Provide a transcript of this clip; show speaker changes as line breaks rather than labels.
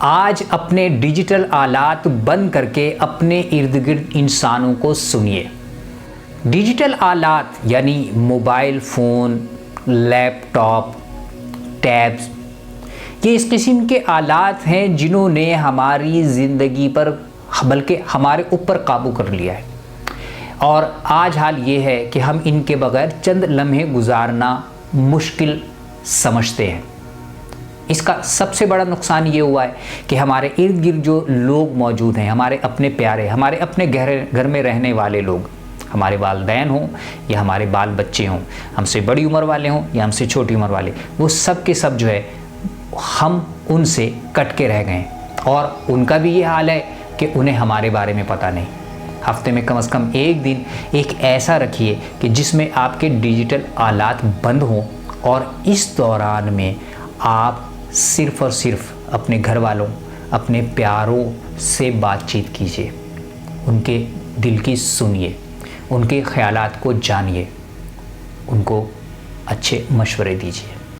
आज अपने डिजिटल आलात बंद करके अपने इर्द गिर्द इंसानों को सुनिए। डिजिटल आलात यानी मोबाइल फ़ोन, लैपटॉप, टैब्स, ये इस किस्म के आलात हैं जिन्होंने हमारी ज़िंदगी पर बल्कि हमारे ऊपर काबू कर लिया है। और आज हाल ये है कि हम इनके बगैर चंद लम्हे गुजारना मुश्किल समझते हैं। इसका सबसे बड़ा नुकसान ये हुआ है कि हमारे इर्द गिर्द जो लोग मौजूद हैं, हमारे अपने प्यारे, हमारे अपने घर में रहने वाले लोग, हमारे वालिदैन हों या हमारे बाल बच्चे हों, हमसे बड़ी उम्र वाले हों या हमसे छोटी उम्र वाले, वो सब के सब जो है हम उनसे कट के रह गए। और उनका भी ये हाल है कि उन्हें हमारे बारे में पता नहीं। हफ्ते में कम से कम एक दिन एक ऐसा रखिए कि जिसमें आपके डिजिटल आलात बंद हों और इस दौरान में आप सिर्फ़ और सिर्फ अपने घर वालों, अपने प्यारों से बातचीत कीजिए, उनके दिल की सुनिए, उनके ख़यालात को जानिए, उनको अच्छे मशवरे दीजिए।